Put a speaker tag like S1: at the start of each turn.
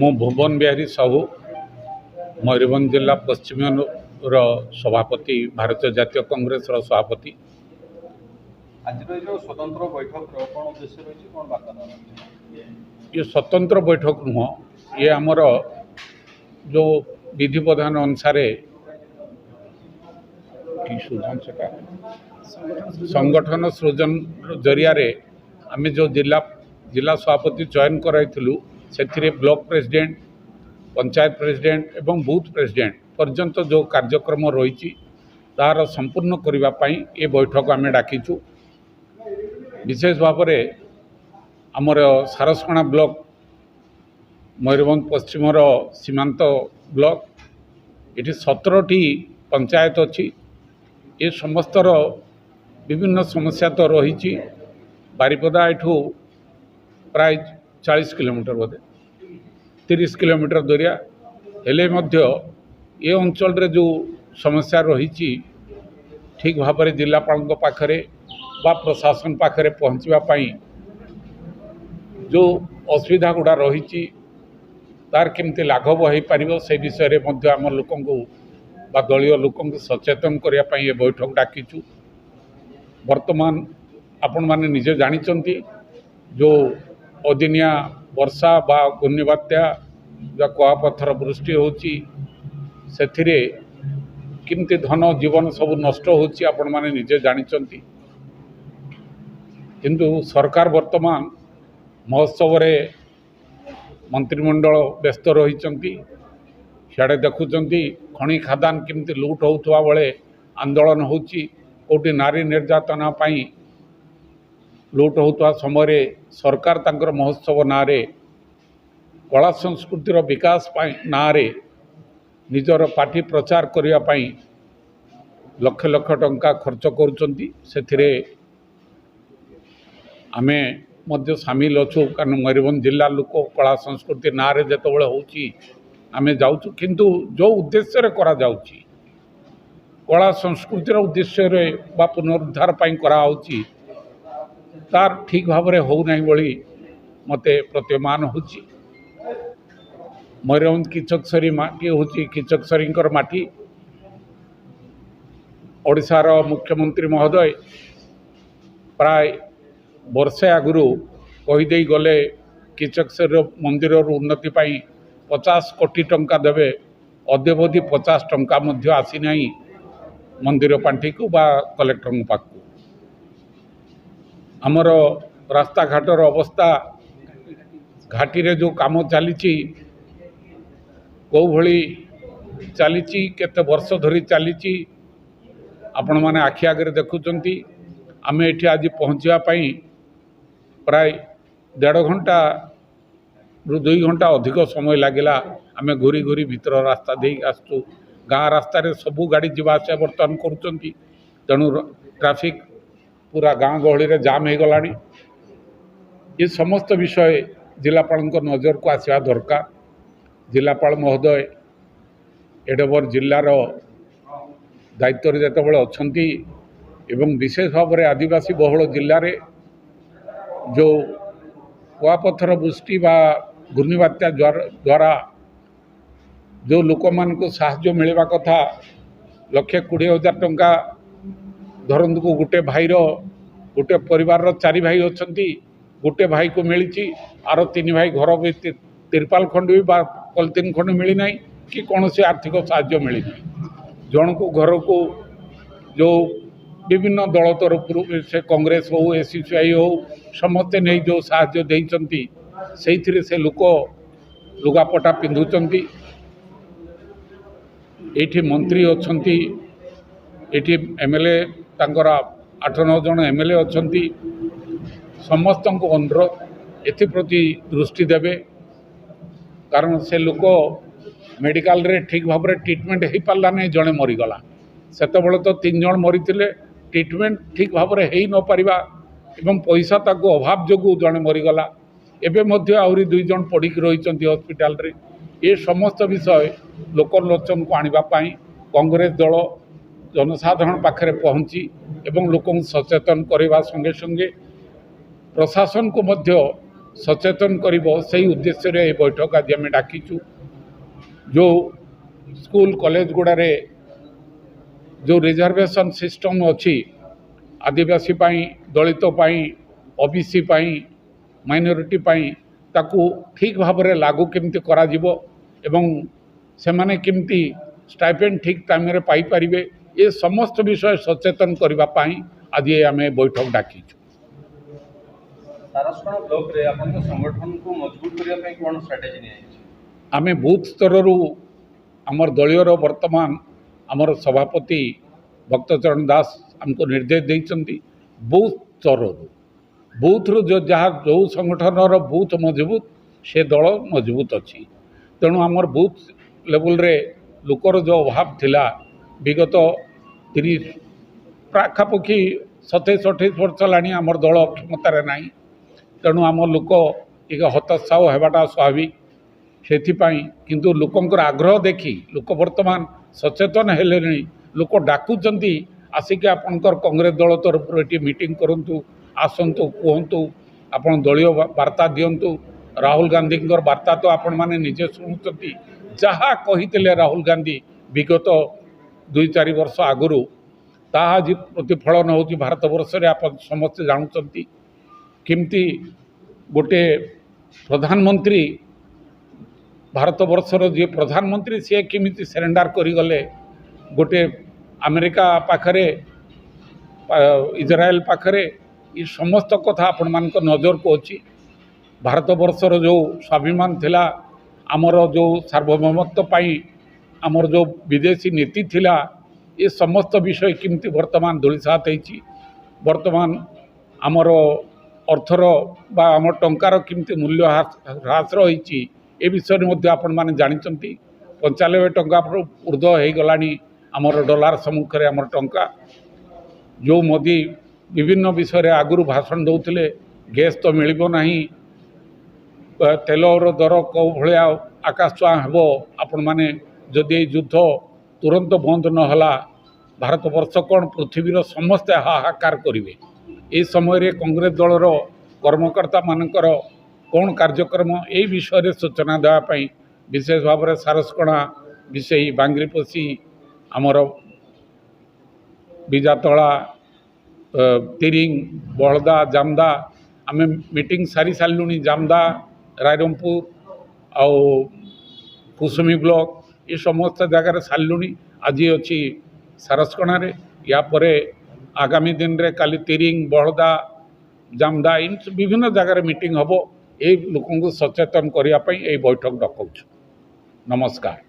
S1: ମୁଁ ଭୁବନ ବିହାରୀ ସାହୁ ମୟୂରଭଞ୍ଜ ଜିଲ୍ଲା ପଶ୍ଚିମର ସଭାପତି ଭାରତୀୟ ଜାତୀୟ କଂଗ୍ରେସର ସଭାପତି।
S2: ଆଜିର ଏ ଯେଉଁ ସ୍ୱତନ୍ତ୍ର ବୈଠକର କ'ଣ ଉଦ୍ଦେଶ୍ୟ ରହିଛି, କ'ଣ ବାର୍ତ୍ତା ରହିଛି?
S1: ये स्वतंत्र बैठक नुह, ये आमर जो विधि प्रधान अनुसार संगठन सृजन जरिया आम जो जिला सभापति चयन कराइलु से ब्लॉक प्रेसिडेंट, पंचायत प्रेसिडेंट एवं बूथ प्रेसिडेंट पर्यंत जो कार्यक्रम रही तार संपूर्ण करने ये बैठक आम डाकिचु। विशेष भाव में आमर सारसकणा ब्लॉक मयूरभंज पश्चिमर सीमांत ब्लॉक ये 17टी पंचायत अच्छी। ये समस्तर विभिन्न समस्या तो रही। बारिपदा एठू प्राय 40 किलोमीटर बोधे 30 किलोमीटर दूरिया हेले मध्य ये अंचल रे जो समस्या रही ठीक भाव में जिलापाल पाखरे बा प्रशासन पाखरे पहुँचापी जो असुविधा गुड़ा रही तार केमती लाघव हो पार से विषय में आम लोक बा दलीय लोक सचेतन करने ये बैठक डाकिचु। वर्तमान आपण माने निजे जानिचंती जो अदिनिया वर्षा बा घूर्णिबात्या या कुआपथर वृष्टि होची सेथिरे किमती धन जीवन सब नष्ट होची आपण माने निजे जानिचंती। किंतु सरकार वर्तमान महोत्सव रे मंत्रिमंडल व्यस्त रही सियाड़े देखुंट खनि खादान केमती लुट होता बेले आंदोलन होची कोटी नारी निर्यातना लुट होता समय सरकार तांकर महोत्सव ना रे कला संस्कृतिर विकास ना रे निजर पार्टी प्रचार करने लक्ष लक्ष टंका खर्च करुँचे आमे मध्य सामिल अच्छु। कारण मयूरभंज जिला लोक कला संस्कृति ना रे जेतबेले होची आमे जाउछु, किंतु जो उद्देश्य करा जाउची कला संस्कृतिर उद्देश्य बा पुनरुद्धार पाई करा होची तार ठीक भाव में हो नहीं बोली मते प्रतीयमान होची। मयूरभंज किचकसरी माटी होची किचकसरींकर माटी। ओडिशार मुख्यमंत्री महोदय प्राय वर्षे आगु कहीदे गले किचकसरी मंदिर उन्नति पाई 50 कोटी टंका देवे, अद्यवधि 50 टंका मध्य आसी नहीं मंदिर पांठी को बा कलेक्टर पाक। आमर रास्ता घाटर अवस्था घाटी रे जो काम चली कौ भली चली केते वर्ष धरी चली आपण माने आखि आगे देखुंट। आमे एठी आज पहुँचापी प्राय 1.5 घंटा रु 2 घंटा अधिक समय लगिला। आमे घूरी घूरी भीतर रास्ता दे आसु गाँ रास्ता रे सबू गाड़ी जीवा आसा बर्तमान करुँच तेणु ट्राफिक पूरा गाँ गहली रे जाम हो गला। ये समस्त विषय जिलापाल नजर को आसवा दरकार। जिलापाल महोदय एडबर जिलार दायित्व जितेबाला अच्छा एवं विशेष भाव में आदिवासी बहुल जिले में जो कुआपथर वृष्टि बा घूर्णिबात्या द्वारा जो लोक मान को साहाय्य मिलवा कथा 1,20,000 टंका धरंतु को गोटे भाईर गोटे परिवार 4 भाई अच्छा गोटे भाई को मिली आर 3 भाई घर भी तिरपाल खंड भी बा पॉलिथिन खंड मिली ना कि कौन से आर्थिक साहाय्य मिली जन को घर को जो विभिन्न दल तरफ से कांग्रेस हो एससीआई हो समस्ते नहीं जो साहाय्य देइचंती से लोक लुगापटा पिंधुचंती। एठी मंत्री अच्छी एठी एमएलए तांकर 8-9 जन एमएलए अच्छी समस्त को अनुरोध एप्रति दृष्टि देवे। कारण से लोक मेडिकल रे ठीक भाव में ट्रिटमेंट हो पारा नहीं जड़े मरीगला सेतबेले तो 3 जन मरी ट्रिटमेंट ठीक भाव में हो न पारिबा एवं पैसा ताको अभाव जोगु जड़े मरीगला। एबे मध्य आउरी 2 जन पड़िक रही हॉस्पिटल रे। ये समस्त विषय लोकलोचन को आनिबा पाई कांग्रेस दल जनसाधारण पाखरे पहुँची एवं लोक सचेतन करवा संगे संगे प्रशासन को मध्य सचेतन करिबो सेही उद्देश्य रे ए बैठक आज आम डाकिचु। जो स्कूल कॉलेज गुड़ारे जो रिजर्वेशन सिस्टम अच्छी आदिवासी पाई, दलित पाई, ओबीसी पाई, माइनॉरिटी पाई ताकू ठीक भाव में लागू केमती करा जिवो एवं से माने केमती स्टाइपेंड ठीक टाइम रे पाई परिबे ये समस्त विषय सचेतन करबा पाई आज आम बैठक डाकिचु।
S2: सारस्वण ब्लॉक रे आपन संगठन को मजबूत करिया पे कोन स्ट्रेटजी नै
S1: आमे बूथ स्तर आमर दलीयर वर्तमान आमर सभापति भक्तचरण दास आमको निर्देश देइचंती बूथ स्तर बूथ रु जो जहाँ जो संगठन बूथ मजबूत से दल मजबूत अच्छी। तेणु आमर बूथ लेवल रे लोकर जो अभाव थिला विगत 30 पाखापाखि 27-28 वर्ष लानी आमर दल क्षमतार नहीं। तेणु आम लोक टिके हतोत्साह होगाटा स्वाभाविक से किंतु लोकंर आग्रह देखी लोक वर्तमान सचेतन हेले लोक डाकुचंती आसिक आपणकर कांग्रेस दल तरफ ये मीटिंग करंतु आसंतु कहतु आपन दलीय वार्ता दिंतु। राहुल गांधी वार्ता तो आपण मैंने निजे शुणुंट जहाँ कही राहुल गांधी विगत 2-4 वर्ष आगु ताहा आज प्रतिफलन हो भारत वर्ष रे आप समस्ते जानुंट किमती गोटे प्रधानमंत्री भारत वर्षर जी प्रधानमंत्री सी केमिति सरेंडर करिगले गोटे अमेरिका पाखरे इजराइल पाखरे ये समस्त कथा आपण मान नजर को अच्छी। भारत वर्षर जो स्वाभिमान थिला आमर जो सार्वभौमत्व पाई आमर जो विदेशी नीति थिला ये समस्त विषय किमती वर्तमान धूलिसात होती। वर्तमान आमर अर्थर बा आमर टंकार किमती मूल्य ह्रास रही ए विषय में आपण मैंने जानते 95 टंका ऊर्ध्व हो गलानी आमर डॉलर सम्मुख में आमर टंका। जो मोदी विभिन्न विषय आगुरी भाषण दौले गैस तो मिल ना तेलर दर कौ भाया आकाश छुआ हेब आपण मैंने जदि युद्ध तुरंत बंद नहला भारत वर्ष कौन पृथ्वीर समस्ते हाहाकार करेंगे। ये समय कांग्रेस दलर कर्मकर्ता मानकर कौन कार्यक्रम ये विषय सूचना देवाई विशेष भाव में सारस्कणा विषय बांग्रीपोशी आमर बिजातला तिरिंग बहलदा जामदा आम मीटिंग सारी सारूँ। जामदा रायरमपुर आउ कुसुमी ब्लॉक ये समस्त जगार सारूँ। आज अच्छी सारस्कणा या परे आगामी दिन रे काली तिरिंग बहलदा जामदा इन विभिन्न जगार मीटिंग हम ये लोक सचेतन करने बैठक डकाउछु। नमस्कार।